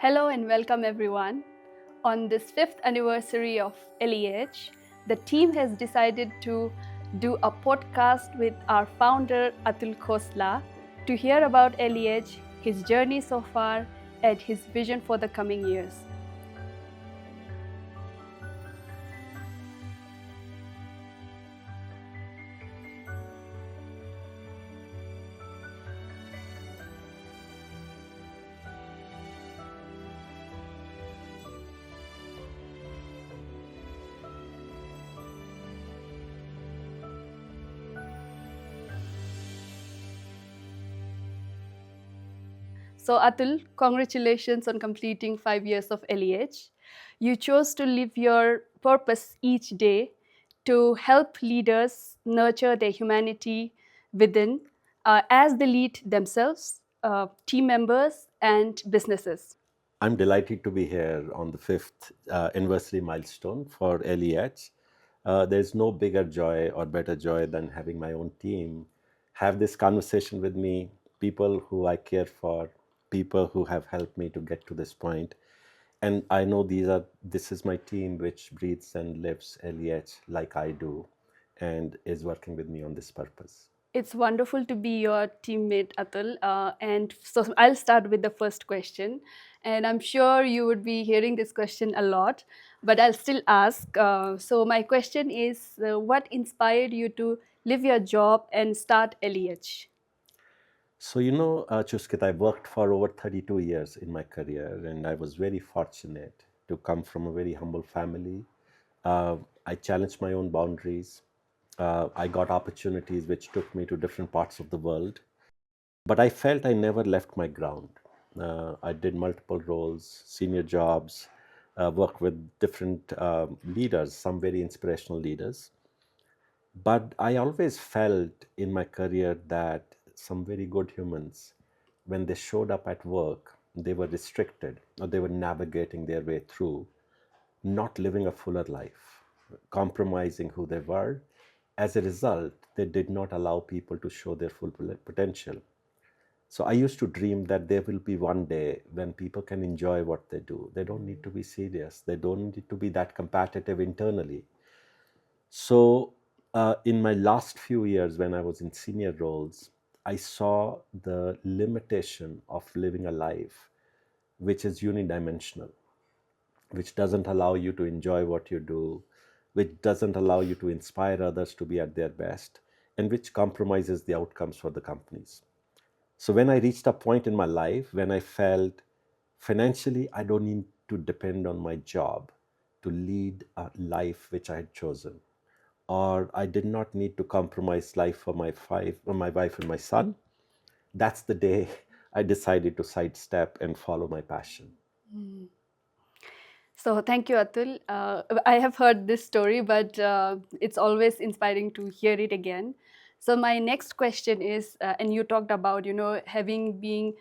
Hello and welcome everyone. On this 5th anniversary of LEH, the team has decided to do a podcast with our founder Atul Khosla to hear about LEH, his journey so far, and his vision for the coming years. So, Atul, congratulations on completing 5 years of LEH. You chose to live your purpose each day to help leaders nurture their humanity within as they lead themselves, team members, and businesses. I'm delighted to be here on the fifth anniversary milestone for LEH. There's no bigger joy or better joy than having my own team have this conversation with me, people who I care for, people who have helped me to get to this point. And I know this is my team which breathes and lives LEH like I do and is working with me on this purpose. It's wonderful to be your teammate, Atul. And so I'll start with the first question. And I'm sure you would be hearing this question a lot, but I'll still ask. So, my question is what inspired you to leave your job and start LEH? So, Chuskit, I worked for over 32 years in my career, and I was very fortunate to come from a very humble family. I challenged my own boundaries. I got opportunities which took me to different parts of the world, but I felt I never left my ground. I did multiple roles, senior jobs, worked with different leaders, some very inspirational leaders. But I always felt in my career that some very good humans, when they showed up at work, they were restricted or they were navigating their way through, not living a fuller life, compromising who they were. As a result, they did not allow people to show their full potential. So I used to dream that there will be one day when people can enjoy what they do. They don't need to be serious. They don't need to be that competitive internally. So, in my last few years, when I was in senior roles, I saw the limitation of living a life which is unidimensional, which doesn't allow you to enjoy what you do, which doesn't allow you to inspire others to be at their best, and which compromises the outcomes for the companies. So, when I reached a point in my life when I felt financially I don't need to depend on my job to lead a life which I had chosen, or I did not need to compromise life for my wife and my son. That's the day I decided to sidestep and follow my passion. So, thank you, Atul. I have heard this story, but it's always inspiring to hear it again. So, my next question is, and you talked about, having being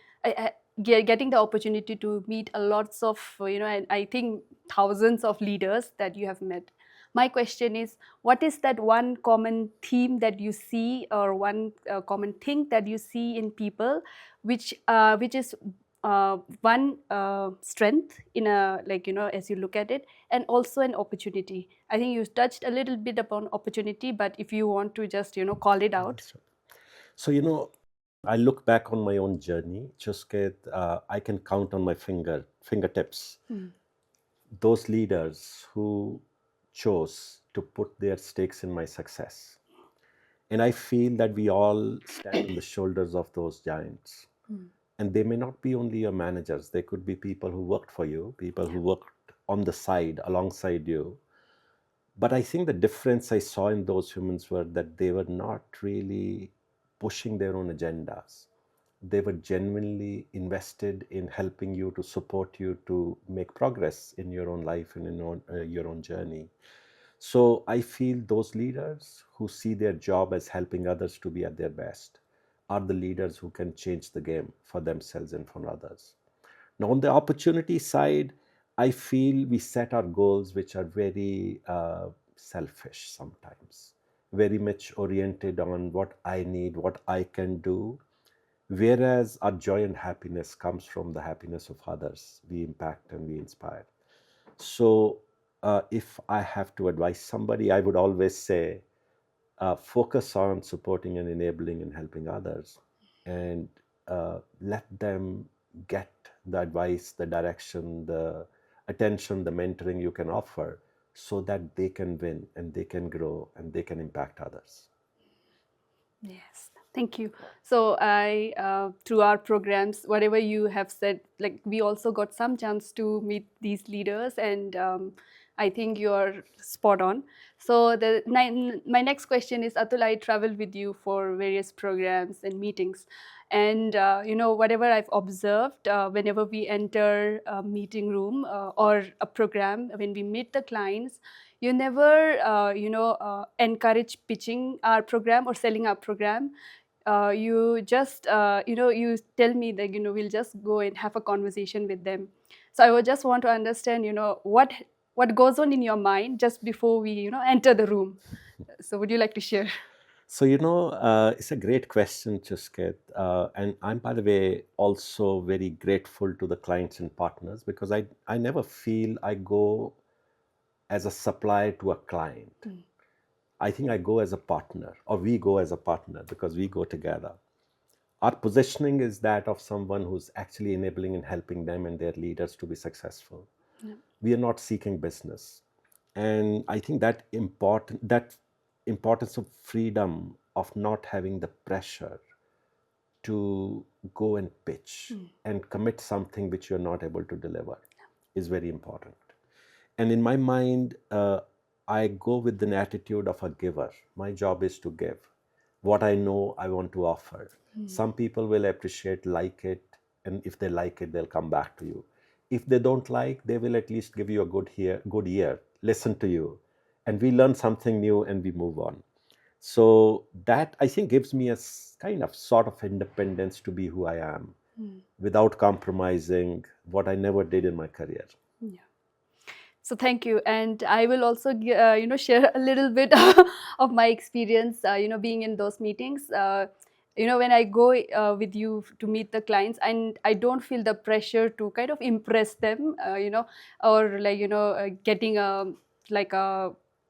getting the opportunity to meet a lots of, and I think thousands of leaders that you have met. My question is, what is that one common theme that you see, or one common thing that you see in people, which is one strength in a, like, as you look at it, and also an opportunity. I think you touched a little bit upon opportunity, but if you want to just call it out. So, I look back on my own journey. Chuskit, I can count on my fingertips those leaders who chose to put their stakes in my success. And I feel that we all stand on the shoulders of those giants. And they may not be only your managers, they could be people who worked for you, people who worked on the side alongside you. But I think the difference I saw in those humans were that they were not really pushing their own agendas. They were genuinely invested in helping you, to support you to make progress in your own life and in your own journey. So I feel those leaders who see their job as helping others to be at their best are the leaders who can change the game for themselves and for others. Now, on the opportunity side, I feel we set our goals which are very selfish sometimes, very much oriented on what I need, what I can do. Whereas our joy and happiness comes from the happiness of others. We impact and we inspire. So, if I have to advise somebody, I would always say focus on supporting and enabling and helping others, and let them get the advice, the direction, the attention, the mentoring you can offer, so that they can win and they can grow and they can impact others. Yes, thank you. So through our programs, whatever you have said, like we also got some chance to meet these leaders, and I think you're spot on. So my next question is, Atul, I traveled with you for various programs and meetings, and whatever I've observed, whenever we enter a meeting room or a program, when we meet the clients, you never encourage pitching our program or selling our program. You just you tell me that we'll just go and have a conversation with them. So I would just want to understand what goes on in your mind just before we enter the room. So would you like to share? So, it's a great question, Chuskit. And I'm, by the way, also very grateful to the clients and partners, because I never feel I go as a supplier to a client. I think I go as a partner, or we go as a partner, because we go together. Our positioning is that of someone who's actually enabling and helping them and their leaders to be successful. Yeah. We are not seeking business. And I think that importance of freedom, of not having the pressure to go and pitch and commit something which you're not able to deliver, is very important. And in my mind, I go with an attitude of a giver. My job is to give what I know I want to offer. Some people will appreciate, like it, and if they like it, they'll come back to you. If they don't like, they will at least give you a good ear, listen to you, and we learn something new and we move on. So that, I think, gives me a kind of sort of independence to be who I am, without compromising what I never did in my career. Yeah. So thank you, and I will also share a little bit of my experience. Being in those meetings. When I go with you to meet the clients, and I don't feel the pressure to kind of impress them. Or like getting a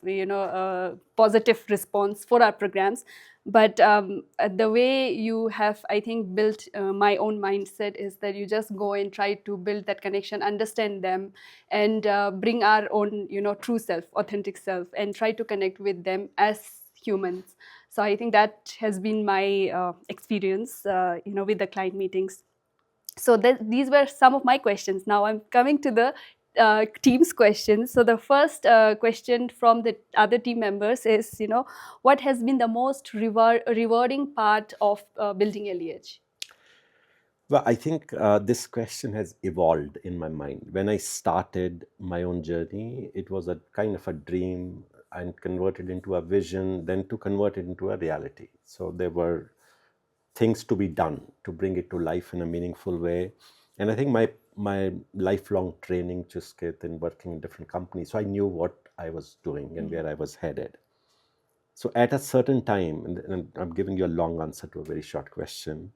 a positive response for our programs. But the way you have, I think, built my own mindset is that you just go and try to build that connection, understand them, and bring our own true self, authentic self, and try to connect with them as humans. So I think that has been my experience with the client meetings. So these were some of my questions. Now I'm coming to the team's questions. So the first question from the other team members is, what has been the most rewarding part of building LEH? Well, I think this question has evolved in my mind. When I started my own journey, it was a kind of a dream and converted into a vision, then to convert it into a reality. So there were things to be done to bring it to life in a meaningful way. And I think my lifelong training, Chuskit, in working in different companies, so I knew what I was doing and where I was headed. So at a certain time, and I'm giving you a long answer to a very short question.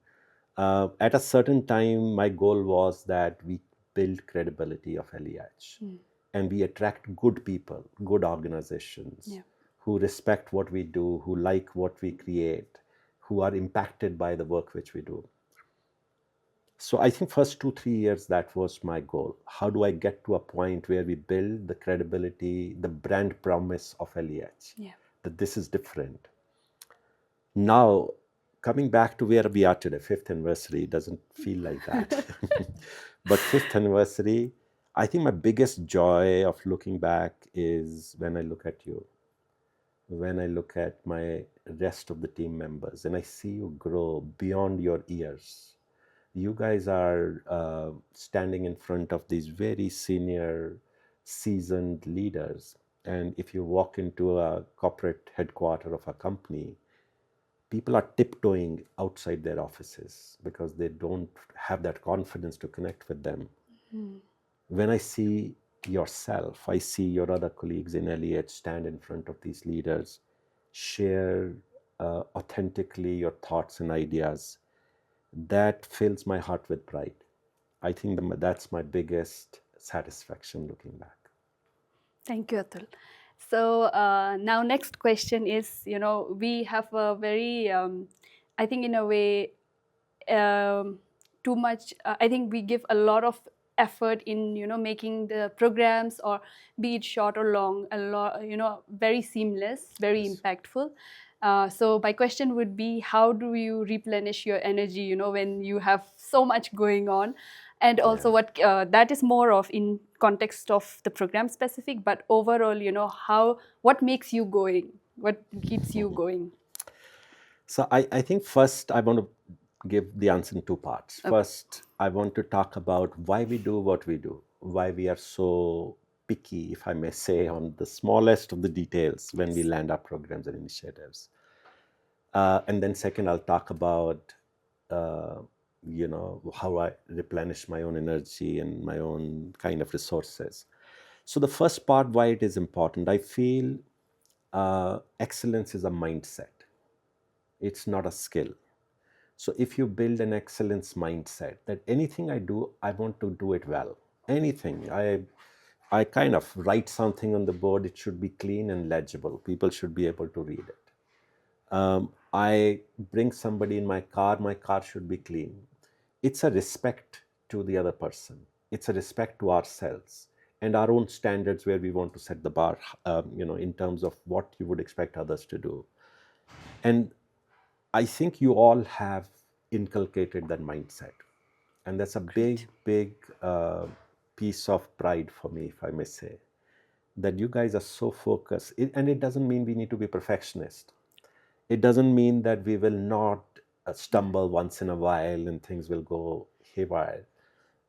At a certain time, my goal was that we build credibility of LEH, and we attract good people, good organizations, Yeah. who respect what we do, who like what we create, who are impacted by the work which we do. So I think first 2-3 years, that was my goal. How do I get to a point where we build the credibility, the brand promise of LEH, Yeah. that this is different? Now, coming back to where we are today, fifth anniversary, doesn't feel like that. But fifth anniversary, I think my biggest joy of looking back is when I look at you, when I look at my rest of the team members, and I see you grow beyond your ears. You guys are standing in front of these very senior, seasoned leaders. And if you walk into a corporate headquarters of a company, people are tiptoeing outside their offices because they don't have that confidence to connect with them. When I see yourself, I see your other colleagues in LEH stand in front of these leaders, share authentically your thoughts and ideas. that fills my heart with pride. I think that's my biggest satisfaction looking back. Thank you, Atul. So now next question is, we have a very, I think in a way, um, too much. I think we give a lot of effort in, making the programs, or be it short or long, a lot, very seamless, very Yes. impactful. So my question would be, how do you replenish your energy, when you have so much going on? And Yeah. also what that is more of in context of the program specific, but overall, what makes you going, what keeps you going? So I think first I want to give the answer in two parts. Okay. First, I want to talk about why we do what we do, why we are so picky, if I may say, on the smallest of the details when we Yes. land our programs and initiatives. And then second, I'll talk about, uh, how I replenish my own energy and my own kind of resources. So the first part, why it is important, I feel excellence is a mindset. It's not a skill. So if you build an excellence mindset that anything I do, I want to do it well. Anything. I kind of write something on the board, it should be clean and legible. People should be able to read it. I bring somebody in my car should be clean. It's a respect to the other person. It's a respect to ourselves and our own standards where we want to set the bar, in terms of what you would expect others to do. And I think you all have inculcated that mindset. And that's a Great. big piece of pride for me, if I may say, that you guys are so focused. And it doesn't mean we need to be perfectionist. It doesn't mean that we will not stumble once in a while and things will go haywire.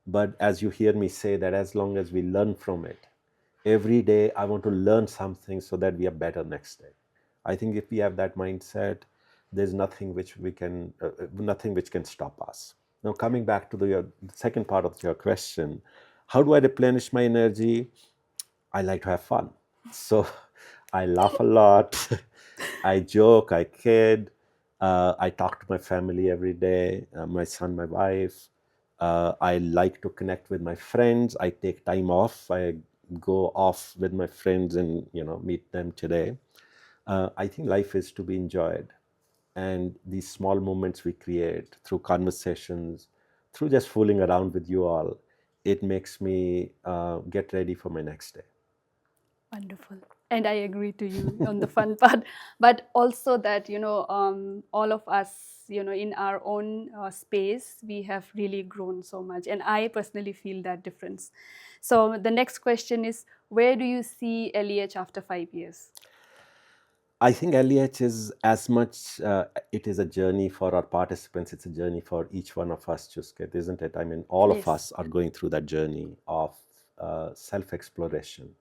But as you hear me say, that as long as we learn from it, every day I want to learn something so that we are better next day. I think if we have that mindset, there's nothing which can stop us. Now, coming back to the second part of your question, how do I replenish my energy? I like to have fun. So I laugh a lot. I joke, I kid. I talk to my family every day, my son, my wife. I like to connect with my friends. I take time off. I go off with my friends and meet them today. I think life is to be enjoyed, and these small moments we create through conversations, through just fooling around with you all, it makes me get ready for my next day. Wonderful. And I agree to you on the fun part, but also that, all of us, in our own space, we have really grown so much. And I personally feel that difference. So the next question is, where do you see LEH after 5 years? I think LEH is as much, it is a journey for our participants, it's a journey for each one of us, Chuskit, isn't it? I mean, all of Yes. us are going through that journey of self exploration.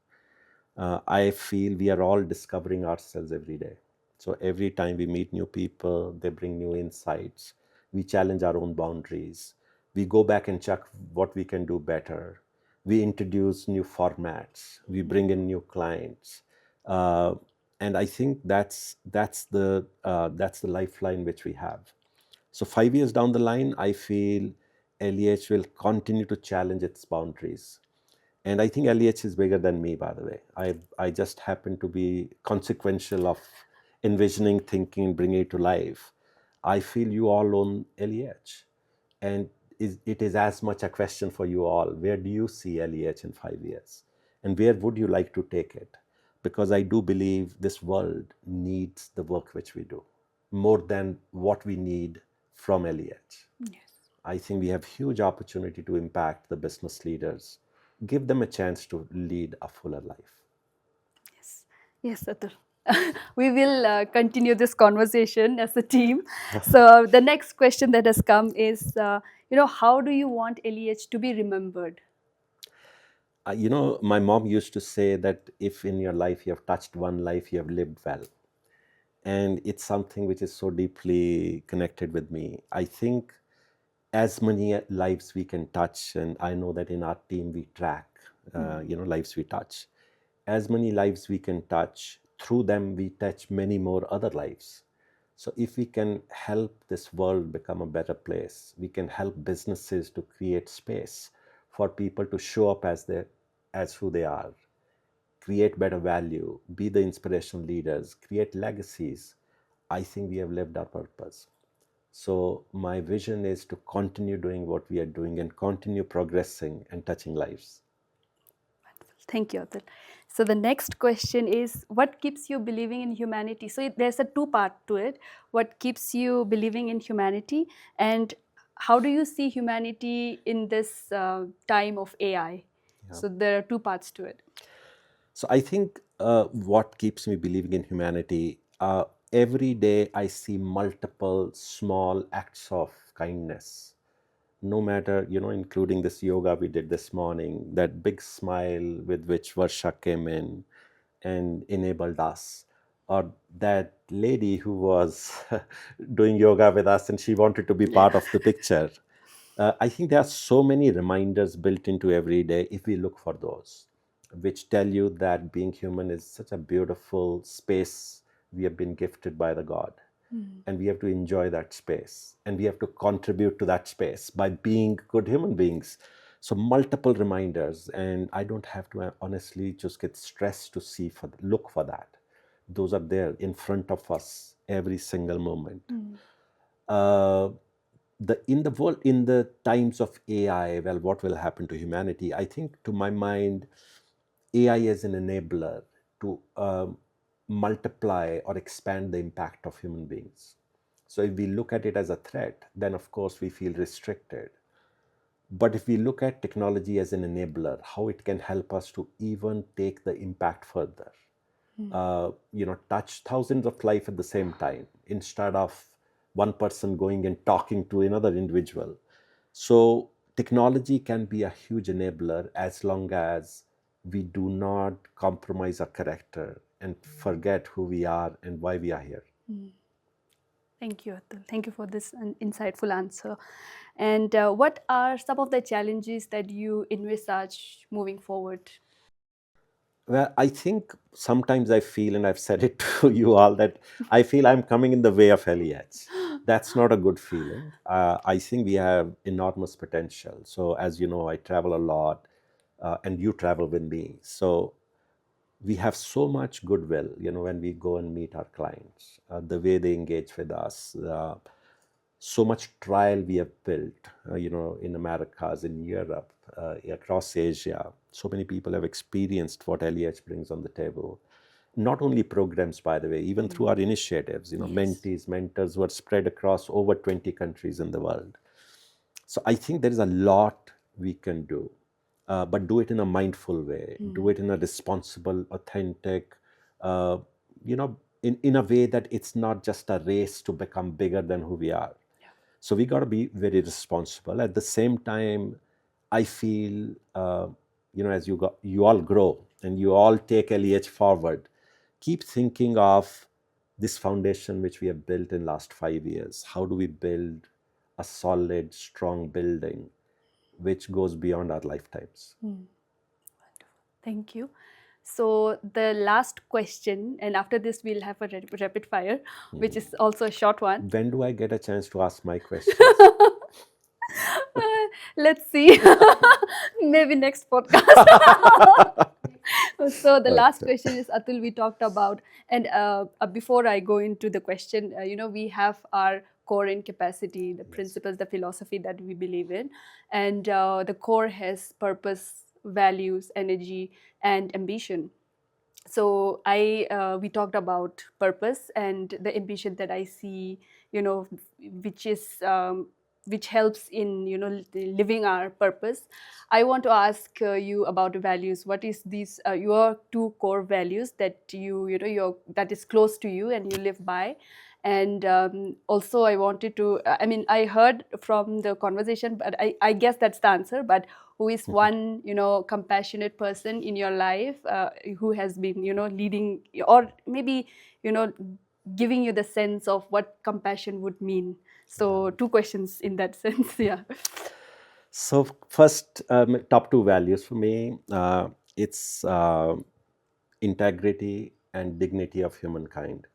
I feel we are all discovering ourselves every day. So every time we meet new people, they bring new insights. We challenge our own boundaries. We go back and check what we can do better. We introduce new formats. We bring in new clients. Uh, and I think that's the lifeline which we have. So 5 years down the line, I feel LEH will continue to challenge its boundaries. And I think LEH is bigger than me, by the way. I just happen to be consequential of envisioning, thinking, bringing it to life. I feel you all own LEH. And it is as much a question for you all. Where do you see LEH in 5 years? And where would you like to take it? Because I do believe this world needs the work which we do more than what we need from LEH. Yes. I think we have huge opportunity to impact the business leaders, give them a chance to lead a fuller life. Yes. Yes, Atul. We will continue this conversation as a team. So the next question that has come is, how do you want LEH to be remembered? My mom used to say that if in your life you have touched one life, you have lived well. And it's something which is so deeply connected with me. I think as many lives we can touch, and I know that in our team we track, lives we touch. As many lives we can touch, through them we touch many more other lives. So if we can help this world become a better place, we can help businesses to create space for people to show up as who they are, create better value, be the inspirational leaders, create legacies. I think we have lived our purpose. So my vision is to continue doing what we are doing and continue progressing and touching lives. Thank you, Atul. So the next question is, what keeps you believing in humanity? So there's a two-part to it. What keeps you believing in humanity, and how do you see humanity in this time of AI? Yeah. So there are two parts to it. So I think what keeps me believing in humanity, every day I see multiple small acts of kindness. No matter, including this yoga we did this morning, that big smile with which Varsha came in and enabled us, or that lady who was doing yoga with us and she wanted to be part of the picture. I think there are so many reminders built into every day if we look for those, which tell you that being human is such a beautiful space we have been gifted by the God. And we have to enjoy that space and we have to contribute to that space by being good human beings. So multiple reminders, and I don't have to honestly just get stressed to look for that. Those are there in front of us every single moment. uh, in the times of AI, well, what will happen to humanity? I think, to my mind, AI is an enabler to multiply or expand the impact of human beings. So if we look at it as a threat, then of course we feel restricted. But if we look at technology as an enabler, how it can help us to even take the impact further, touch thousands of life at the same time instead of one person going and talking to another individual. So technology can be a huge enabler as long as we do not compromise our character and forget who we are and why we are here. Thank you, Atul. Thank you for this insightful answer. And what are some of the challenges that you envisage moving forward? Well, I think sometimes I feel, and I've said it to you all, that I feel I'm coming in the way of LEH. That's not a good feeling. I think we have enormous potential. So, as you know, I travel a lot, and you travel with me. So, we have so much goodwill, when we go and meet our clients, the way they engage with us, so much trial we have built, in Americas, in Europe, across Asia. So many people have experienced what LEH brings on the table. Not only programs, by the way, even through our initiatives, mentees, mentors were spread across over 20 countries in the world. So I think there is a lot we can do, but do it in a mindful way, do it in a responsible, authentic, uh, in a way that it's not just a race to become bigger than who we are. So we got to be very responsible. At the same time, I feel, as you all grow and you all take LEH forward, keep thinking of this foundation which we have built in last 5 years. How do we build a solid, strong building which goes beyond our lifetimes? Thank you. So the last question, and after this we'll have a rapid fire, which is also a short one. When do I get a chance to ask my questions? Let's see. Maybe next podcast. So the last Okay. question is, Atul, we talked about, and before I go into the question, we have our core and capacity, the principles, the philosophy that we believe in, and the core has purpose, values, energy, and ambition. So we talked about purpose and the ambition that I see, which is which helps in living our purpose. I want to ask you about the values. What is these your two core values that your that is close to you and you live by? And also I wanted to I mean, I heard from the conversation, but I guess that's the answer. But who is one compassionate person in your life who has been leading, or maybe giving you the sense of what compassion would mean? So two questions in that sense. Yeah. So first, top two values for me, it's integrity and dignity of humankind.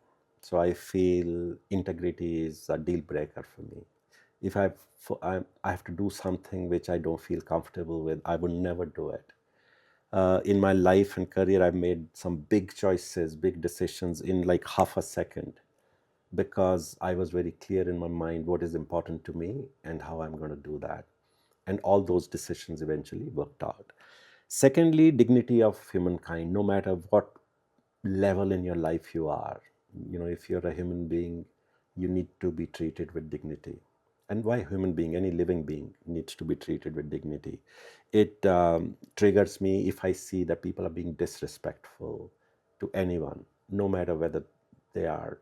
So I feel integrity is a deal breaker for me. If I have to do something which I don't feel comfortable with, I would never do it. In my life and career, I've made some big choices, big decisions in like half a second because I was very clear in my mind what is important to me and how I'm going to do that. And all those decisions eventually worked out. Secondly, dignity of humankind, no matter what level in your life you are. If you're a human being, you need to be treated with dignity. And why human being? Any living being needs to be treated with dignity. It triggers me if I see that people are being disrespectful to anyone, no matter whether they are,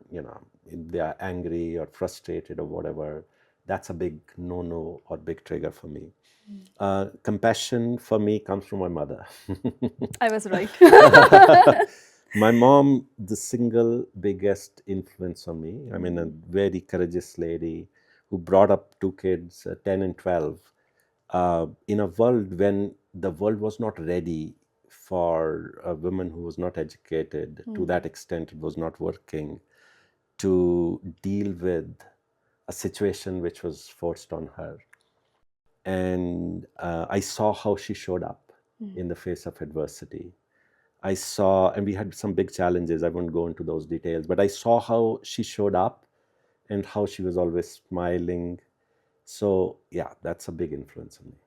they are angry or frustrated or whatever. That's a big no-no or big trigger for me. Compassion for me comes from my mother. I was right. My mom, the single biggest influence on me. I mean, a very courageous lady who brought up two kids, 10 and 12, in a world when the world was not ready for a woman who was not educated to that extent, it was not working, to deal with a situation which was forced on her. And I saw how she showed up in the face of adversity. I saw, and we had some big challenges. I won't go into those details, but I saw how she showed up and how she was always smiling. So, yeah, that's a big influence on me.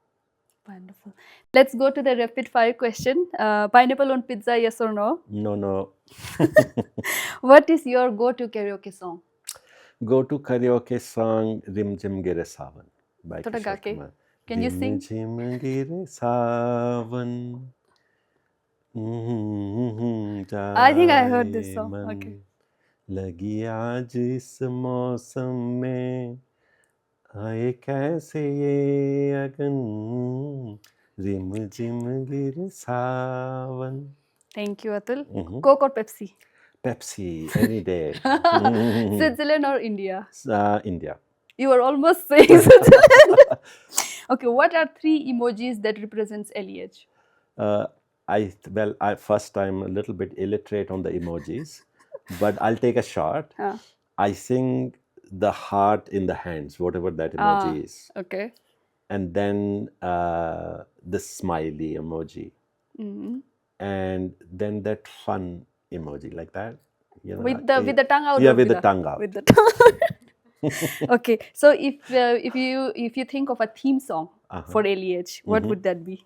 Wonderful. Let's go to the rapid fire question. Pineapple on pizza, yes or no? No, no. What is your go-to karaoke song? Go to karaoke song Rim Jim Gire Savan by Thoda गा Kishore के. Kumar. Can you Rim sing? Jim Gire Savan. I think I heard this जाए song. मन Okay. लगी आज इस मौसम में आए कैसे ये अगन रिम झिम गिर सावन. Thank you, Atul. Coke or Pepsi? Pepsi any day. Switzerland or India? India. You were almost saying Switzerland. Okay, what are three emojis that represents LEH? First I'm a little bit illiterate on the emojis, but I'll take a shot. I think the heart in the hands, whatever that emoji is. Okay. And then the smiley emoji. And then that fun emoji, like that. With the tongue out. Yeah, with the tongue out. With the tongue. Okay, so if you think of a theme song for LEH, what would that be?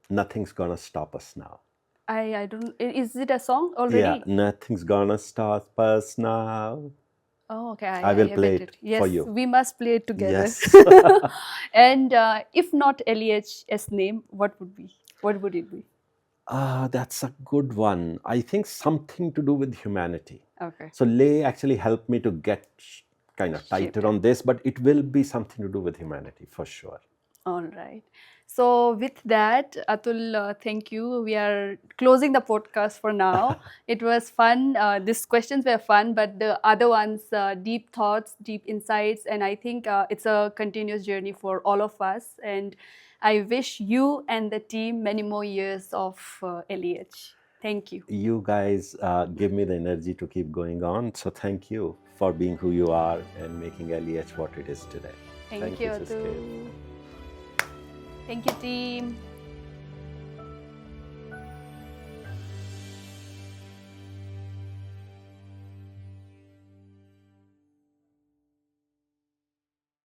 Nothing's gonna stop us now. I don't. Is it a song already? Yeah, nothing's gonna stop us now. Oh, okay. I will play it Yes, for you. We must play it together. Yes. And if not LEH's name, what would it be? That's a good one. I think something to do with humanity. Okay. So Lay actually helped me to get kind of tighter on this, but it will be something to do with humanity for sure. All right. So with that, Atul, thank you. We are closing the podcast for now. It was fun. These questions were fun, but the other ones, deep thoughts, deep insights, and I think it's a continuous journey for all of us. And I wish you and the team many more years of LEH. Thank you. You guys give me the energy to keep going on. So thank you for being who you are and making LEH what it is today. Thank you, Atul. Chuskit. Thank you, team.